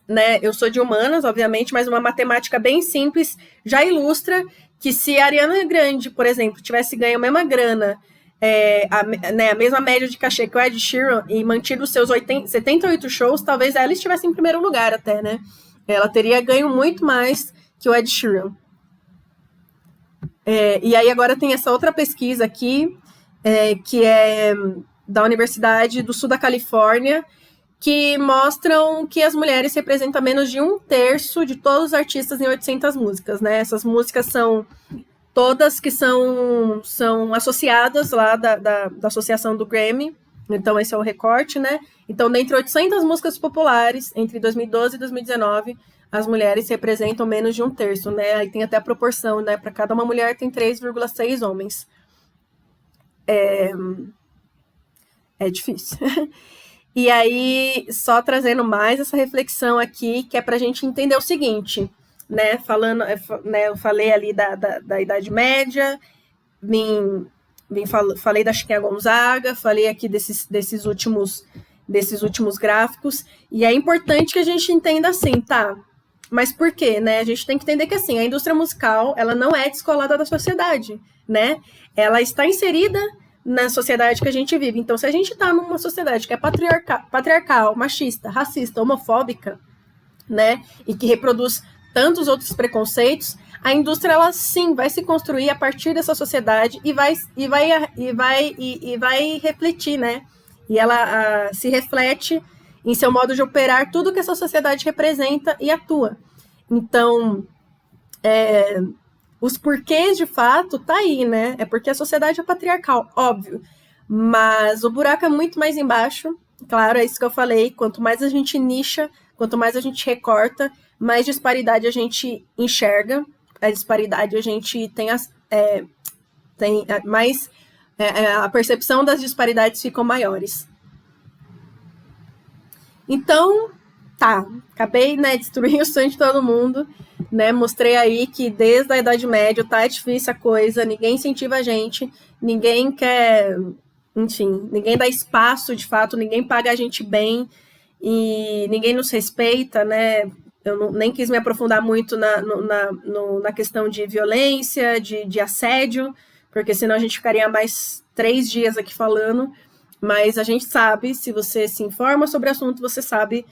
[SPEAKER 1] né, eu sou de humanas, obviamente, mas uma matemática bem simples já ilustra que se a Ariana Grande, por exemplo, tivesse ganho a mesma grana, a mesma média de cachê que o Ed Sheeran e mantido os seus 78 shows, talvez ela estivesse em primeiro lugar até, né? Ela teria ganho muito mais que o Ed Sheeran. E aí agora tem essa outra pesquisa aqui, que é da Universidade do Sul da Califórnia, que mostram que as mulheres representam menos de 1/3 de todos os artistas em 800 músicas, né? Essas músicas são todas que são associadas lá da associação do Grammy, então esse é o recorte, né? Então, dentre 800 músicas populares, entre 2012 e 2019, as mulheres representam menos de 1/3, né? Aí tem até a proporção, né? Para cada uma mulher tem 3,6 homens. É difícil. E aí, só trazendo mais essa reflexão aqui, que é para a gente entender o seguinte, né? Eu falei ali da Idade Média, falei da Chiquinha Gonzaga, falei aqui desses últimos gráficos, e é importante que a gente entenda assim, tá? Mas por quê, né? A gente tem que entender que assim, a indústria musical, ela não é descolada da sociedade, né? Ela está inserida na sociedade que a gente vive. Então, se a gente está numa sociedade que é patriarcal, machista, racista, homofóbica, né, e que reproduz tantos outros preconceitos, a indústria, ela sim vai se construir a partir dessa sociedade e vai refletir, né? E ela se reflete em seu modo de operar tudo que essa sociedade representa e atua. Então, os porquês, de fato, tá aí, né? É porque a sociedade é patriarcal, óbvio. Mas o buraco é muito mais embaixo. Claro, é isso que eu falei. Quanto mais a gente nicha, quanto mais a gente recorta, mais disparidade a gente enxerga. A disparidade a gente tem mais... a percepção das disparidades ficam maiores. Então, tá. Acabei, né, destruindo o sonho de todo mundo. Né, mostrei aí que desde a Idade Média tá difícil a coisa, ninguém incentiva a gente, ninguém quer, enfim, ninguém dá espaço de fato, ninguém paga a gente bem e ninguém nos respeita, né? Eu nem quis me aprofundar muito na questão de violência, de assédio, porque senão a gente ficaria mais 3 dias aqui falando, mas a gente sabe, se você se informa sobre o assunto, você sabe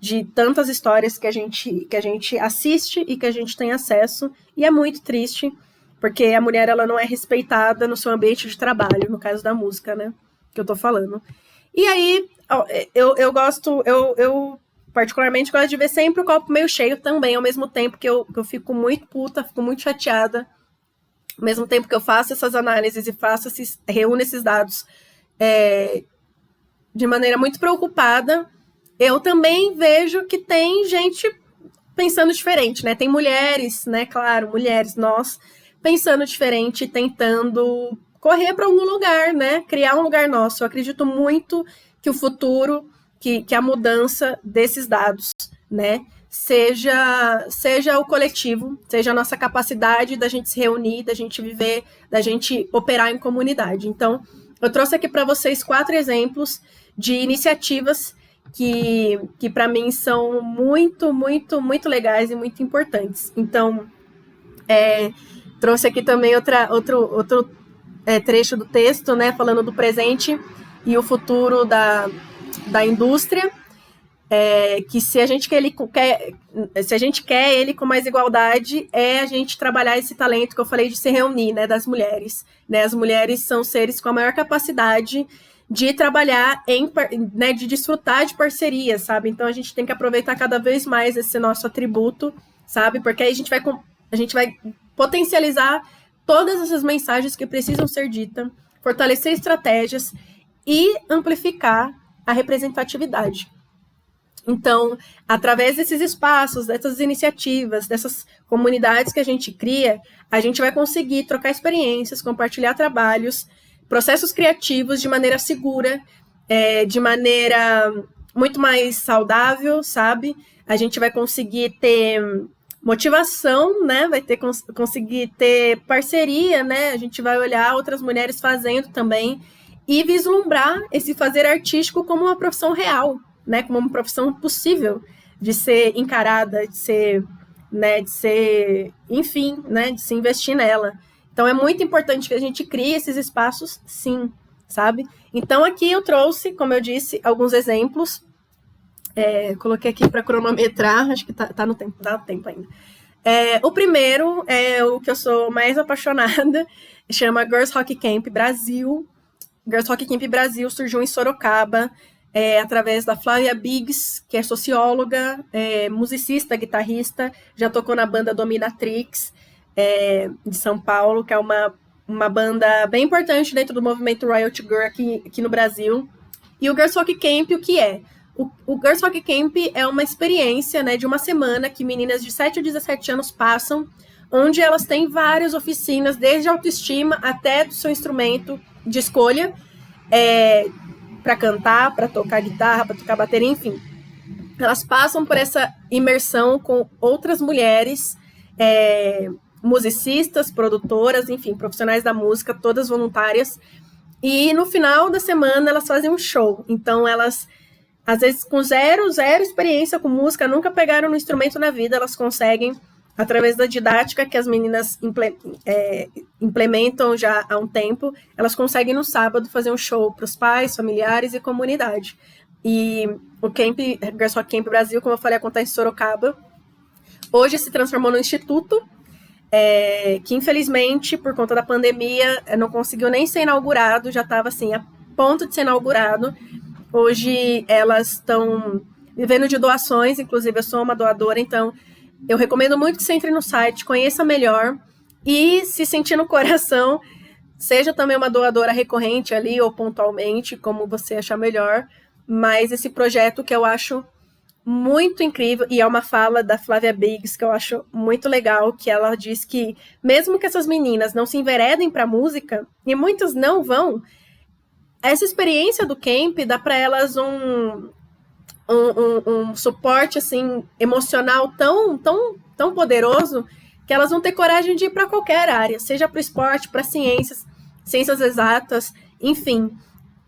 [SPEAKER 1] de tantas histórias que a gente assiste e que a gente tem acesso, e é muito triste, porque a mulher ela não é respeitada no seu ambiente de trabalho, no caso da música, né, que eu tô falando. E aí, eu particularmente gosto de ver sempre o copo meio cheio também, ao mesmo tempo que eu fico muito puta, fico muito chateada, ao mesmo tempo que eu faço essas análises e reúno esses dados de maneira muito preocupada, eu também vejo que tem gente pensando diferente, né? Tem mulheres, né? Claro, mulheres, nós, pensando diferente, tentando correr para algum lugar, né? Criar um lugar nosso. Eu acredito muito que o futuro, que a mudança desses dados, né? Seja o coletivo, seja a nossa capacidade da gente se reunir, da gente viver, da gente operar em comunidade. Então, eu trouxe aqui para vocês 4 exemplos de iniciativas que para mim são muito, muito, muito legais e muito importantes. Então, trouxe aqui também outro trecho do texto, né, falando do presente e o futuro da indústria, que se a gente quer ele com mais igualdade, a gente trabalhar esse talento que eu falei de se reunir, né, das mulheres. Né, as mulheres são seres com a maior capacidade de trabalhar, né, de desfrutar de parcerias, sabe? Então a gente tem que aproveitar cada vez mais esse nosso atributo, sabe? Porque aí a gente vai potencializar todas essas mensagens que precisam ser ditas, fortalecer estratégias e amplificar a representatividade. Então, através desses espaços, dessas iniciativas, dessas comunidades que a gente cria, a gente vai conseguir trocar experiências, compartilhar trabalhos, processos criativos de maneira segura, de maneira muito mais saudável, sabe? A gente vai conseguir ter motivação, né? Conseguir ter parceria, né? A gente vai olhar outras mulheres fazendo também e vislumbrar esse fazer artístico como uma profissão real, né? Como uma profissão possível de ser encarada, de ser, enfim, né? De se investir nela. Então, é muito importante que a gente crie esses espaços, sim, sabe? Então, aqui eu trouxe, como eu disse, alguns exemplos. Coloquei aqui para cronometrar, acho que tá no tempo, dá tempo ainda. O primeiro é o que eu sou mais apaixonada, chama Girls Rock Camp Brasil. Girls Rock Camp Brasil surgiu em Sorocaba, através da Flávia Biggs, que é socióloga, musicista, guitarrista, já tocou na banda Dominatrix, de São Paulo, que é uma banda bem importante dentro do movimento Riot Girl aqui no Brasil. E o Girls Rock Camp, o que é? O Girls Rock Camp é uma experiência, né, de uma semana que meninas de 7 a 17 anos passam, onde elas têm várias oficinas, desde autoestima até do seu instrumento de escolha, para cantar, para tocar guitarra, para tocar bateria, enfim. Elas passam por essa imersão com outras mulheres, musicistas, produtoras, enfim, profissionais da música, todas voluntárias. E no final da semana elas fazem um show. Então elas, às vezes com zero experiência com música, nunca pegaram no instrumento na vida, elas conseguem, através da didática que as meninas implementam já há um tempo, elas conseguem no sábado fazer um show para os pais, familiares e comunidade. E o Girls Rock Camp Brasil, como eu falei, acontece em Sorocaba. Hoje se transformou no instituto, que infelizmente, por conta da pandemia, não conseguiu nem ser inaugurado, já estava assim, a ponto de ser inaugurado. Hoje elas estão vivendo de doações, inclusive eu sou uma doadora, então eu recomendo muito que você entre no site, conheça melhor e, se sentir no coração, seja também uma doadora recorrente ali ou pontualmente, como você achar melhor. Mas esse projeto que eu acho muito incrível, e é uma fala da Flávia Biggs que eu acho muito legal, que ela diz que mesmo que essas meninas não se enveredem para música, e muitas não vão, essa experiência do camp dá para elas um suporte assim, emocional tão poderoso, que elas vão ter coragem de ir para qualquer área, seja para o esporte, para ciências exatas, enfim.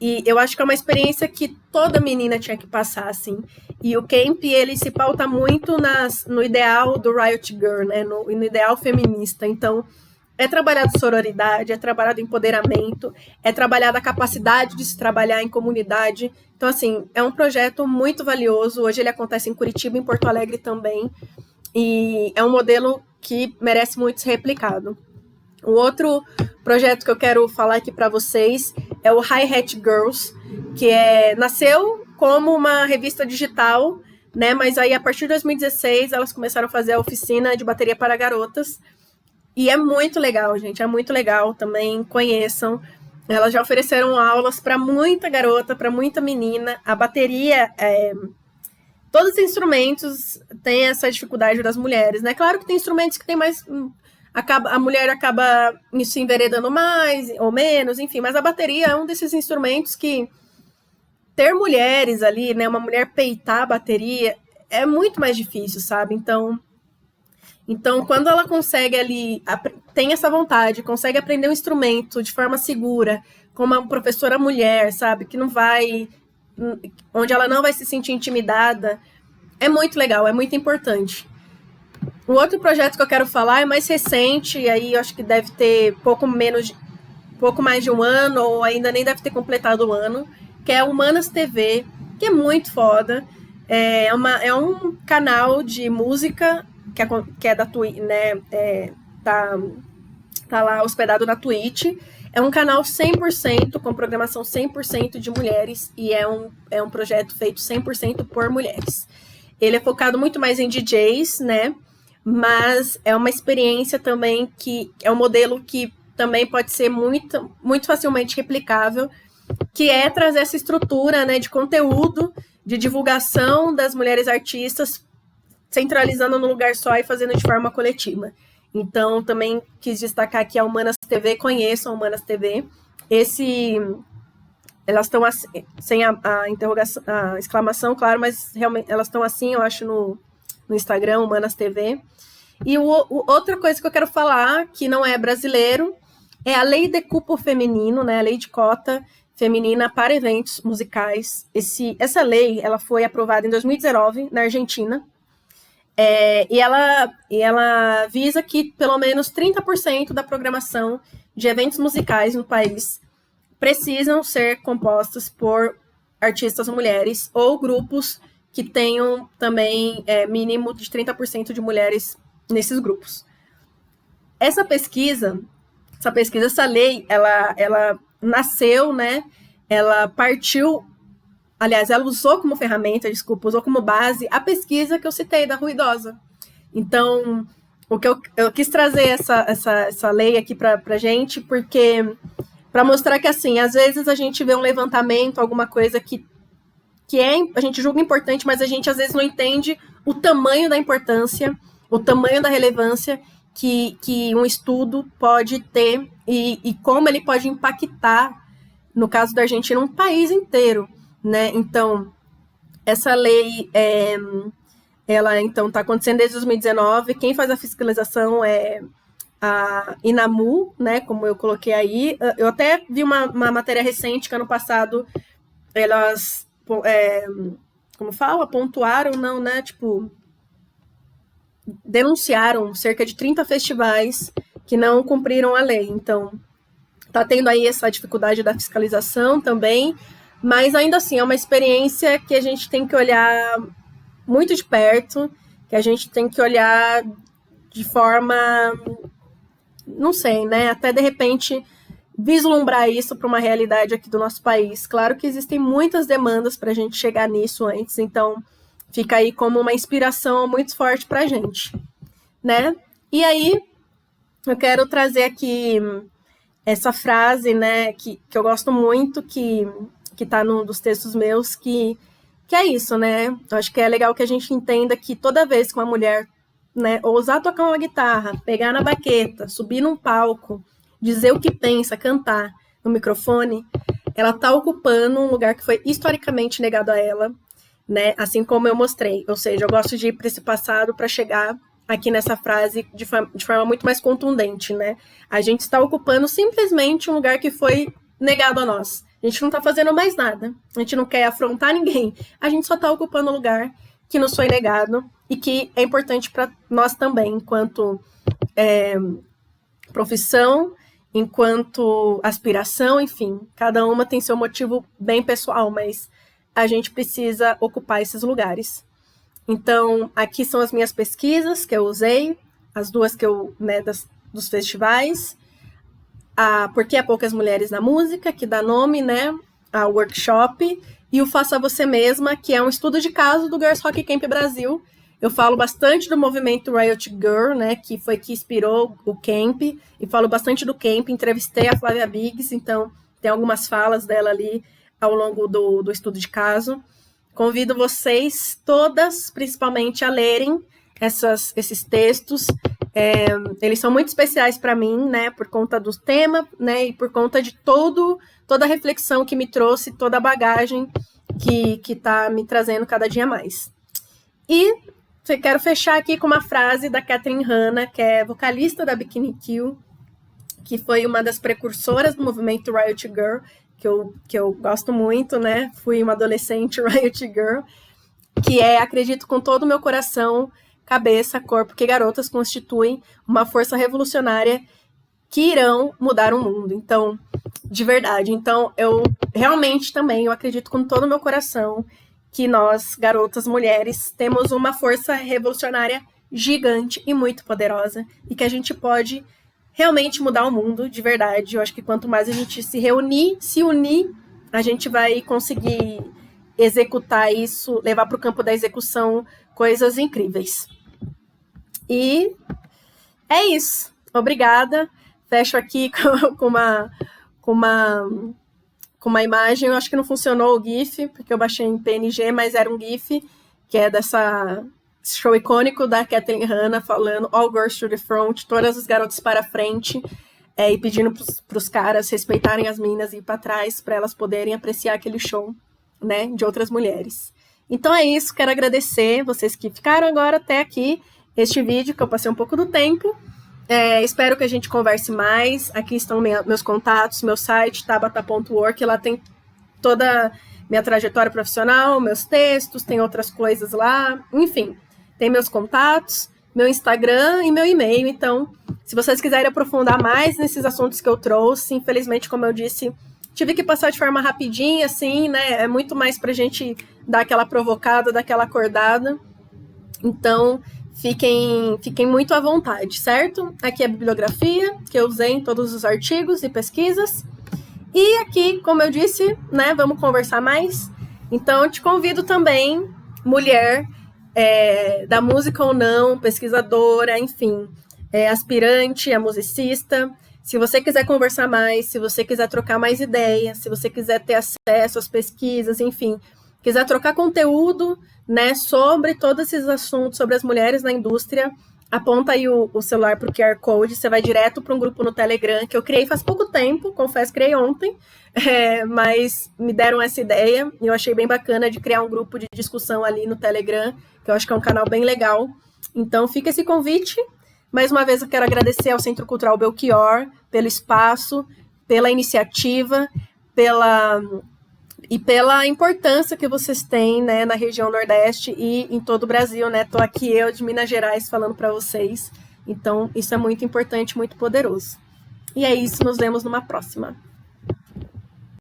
[SPEAKER 1] E eu acho que é uma experiência que toda menina tinha que passar, assim. E o camp, ele se pauta muito no ideal do Riot Girl, né? No ideal feminista. Então, é trabalhado sororidade, é trabalhado empoderamento, é trabalhada a capacidade de se trabalhar em comunidade. Então, assim, é um projeto muito valioso. Hoje ele acontece em Curitiba, em Porto Alegre também. E é um modelo que merece muito ser replicado. O outro projeto que eu quero falar aqui para vocês é o Hi-Hat Girls, que nasceu como uma revista digital, né? Mas aí, a partir de 2016, elas começaram a fazer a oficina de bateria para garotas. E é muito legal, gente, é muito legal, também conheçam. Elas já ofereceram aulas para muita garota, para muita menina. A bateria, todos os instrumentos têm essa dificuldade das mulheres, né? Claro que tem instrumentos que tem mais... a mulher acaba se enveredando mais ou menos, enfim, mas a bateria é um desses instrumentos que ter mulheres ali, né, uma mulher peitar a bateria é muito mais difícil, sabe? Então, quando ela consegue ali, tem essa vontade, consegue aprender um instrumento de forma segura, com uma professora mulher, sabe? Que não vai... onde ela não vai se sentir intimidada, é muito legal, é muito importante. O outro projeto que eu quero falar é mais recente, e aí eu acho que deve ter pouco mais de um ano, ou ainda nem deve ter completado o ano, que é o Humanas TV, que é muito foda. É um canal de música que é da Twitch, né? Tá lá hospedado na Twitch. É um canal 100%, com programação 100% de mulheres, e é um projeto feito 100% por mulheres. Ele é focado muito mais em DJs, né? Mas é uma experiência também que é um modelo que também pode ser muito, muito facilmente replicável, que é trazer essa estrutura, né, de conteúdo, de divulgação das mulheres artistas, centralizando num lugar só e fazendo de forma coletiva. Então, também quis destacar aqui a Humanas TV, conheçam a Humanas TV. Elas estão assim, sem a interrogação, a exclamação, claro, mas realmente elas estão assim, eu acho, no Instagram, Humanas TV. E outra coisa que eu quero falar, que não é brasileiro, é a Lei de Cupo Feminino, né, a Lei de Cota Feminina para Eventos Musicais. Essa lei, ela foi aprovada em 2019, na Argentina, e ela visa que pelo menos 30% da programação de eventos musicais no país precisam ser compostos por artistas mulheres ou grupos que tenham também mínimo de 30% de mulheres nesses grupos. Essa lei, ela nasceu, né? Ela partiu, aliás, ela usou como ferramenta, usou como base a pesquisa que eu citei da Ruidosa. Então, o que eu quis trazer essa lei aqui pra gente, porque para mostrar que, assim, às vezes a gente vê um levantamento, alguma coisa que a gente julga importante, mas a gente às vezes não entende o tamanho da importância, o tamanho da relevância que um estudo pode ter e como ele pode impactar, no caso da Argentina, um país inteiro, né? Então, essa lei, ela então está acontecendo desde 2019. Quem faz a fiscalização é a INAMU, né? Como eu coloquei aí. Eu até vi uma matéria recente que ano passado elas, como fala, pontuaram, não, né? Tipo, denunciaram cerca de 30 festivais que não cumpriram a lei. Então, tá tendo aí essa dificuldade da fiscalização também, mas ainda assim é uma experiência que a gente tem que olhar muito de perto, que a gente tem que olhar de forma não sei, né? Até de repente vislumbrar isso para uma realidade aqui do nosso país. Claro que existem muitas demandas para a gente chegar nisso antes, então fica aí como uma inspiração muito forte para a gente, né? E aí eu quero trazer aqui essa frase, né, que eu gosto muito, que está num dos textos meus, que é isso, né? Eu acho que é legal que a gente entenda que toda vez que uma mulher, né, ousar tocar uma guitarra, pegar na baqueta, subir num palco, dizer o que pensa, cantar no microfone, ela está ocupando um lugar que foi historicamente negado a ela, né? Assim como eu mostrei. Ou seja, eu gosto de ir para esse passado para chegar aqui nessa frase de forma muito mais contundente, né? A gente está ocupando simplesmente um lugar que foi negado a nós. A gente não está fazendo mais nada. A gente não quer afrontar ninguém. A gente só está ocupando um lugar que nos foi negado e que é importante para nós também, enquanto profissão, enquanto aspiração, enfim. Cada uma tem seu motivo bem pessoal, mas a gente precisa ocupar esses lugares. Então, aqui são as minhas pesquisas que eu usei, as duas que eu, né, dos festivais, Por que há poucas mulheres na música, que dá nome, né, ao workshop, e o Faça Você Mesma, que é um estudo de caso do Girls Rock Camp Brasil. Eu falo bastante do movimento Riot Girl, né, que foi que inspirou o camp, e falo bastante do camp, entrevistei a Flávia Biggs, então tem algumas falas dela ali ao longo do estudo de caso. Convido vocês todas, principalmente, a lerem esses textos. Eles são muito especiais para mim, né, por conta do tema, né, e por conta de toda a reflexão que me trouxe, toda a bagagem que está me trazendo cada dia mais. E quero fechar aqui com uma frase da Catherine Hanna, que é vocalista da Bikini Kill, que foi uma das precursoras do movimento Riot Girl, que eu gosto muito, né? Fui uma adolescente Riot Girl, que é: acredito com todo o meu coração, cabeça, corpo, que garotas constituem uma força revolucionária que irão mudar o mundo. Então, de verdade. Então, eu realmente também, eu acredito com todo o meu coração que nós, garotas, mulheres, temos uma força revolucionária gigante e muito poderosa, e que a gente pode realmente mudar o mundo, de verdade. Eu acho que quanto mais a gente se unir, a gente vai conseguir executar isso, levar para o campo da execução coisas incríveis. E é isso. Obrigada. Fecho aqui com uma imagem. Eu acho que não funcionou o GIF, porque eu baixei em PNG, mas era um GIF, que é dessa show icônico da Kathleen Hanna falando All Girls to the Front, todas as garotas para frente, e pedindo para os caras respeitarem as meninas e ir para trás, para elas poderem apreciar aquele show, né, de outras mulheres. Então é isso, quero agradecer vocês que ficaram agora até aqui, este vídeo, que eu passei um pouco do tempo. Espero que a gente converse mais. Aqui estão meus contatos, meu site, tabata.work, lá tem toda minha trajetória profissional, meus textos, tem outras coisas lá, enfim, tem meus contatos, meu Instagram e meu e-mail. Então, se vocês quiserem aprofundar mais nesses assuntos que eu trouxe, infelizmente, como eu disse, tive que passar de forma rapidinha, assim, né, é muito mais pra gente dar aquela provocada, dar aquela acordada. Então, fiquem muito à vontade, certo? Aqui é a bibliografia que eu usei em todos os artigos e pesquisas. E aqui, como eu disse, né, vamos conversar mais. Então, eu te convido também, mulher, da música ou não, pesquisadora, enfim, aspirante, musicista. Se você quiser conversar mais, se você quiser trocar mais ideias, se você quiser ter acesso às pesquisas, enfim, quiser trocar conteúdo, né, sobre todos esses assuntos, sobre as mulheres na indústria, aponta aí o celular para o QR Code, você vai direto para um grupo no Telegram, que eu criei faz pouco tempo, confesso, criei ontem, mas me deram essa ideia, e eu achei bem bacana de criar um grupo de discussão ali no Telegram, que eu acho que é um canal bem legal. Então fica esse convite. Mais uma vez eu quero agradecer ao Centro Cultural Belchior pelo espaço, pela iniciativa, pela importância que vocês têm, né, na região Nordeste e em todo o Brasil, né? Tô aqui eu de Minas Gerais falando para vocês. Então, isso é muito importante, muito poderoso. E é isso, nos vemos numa próxima.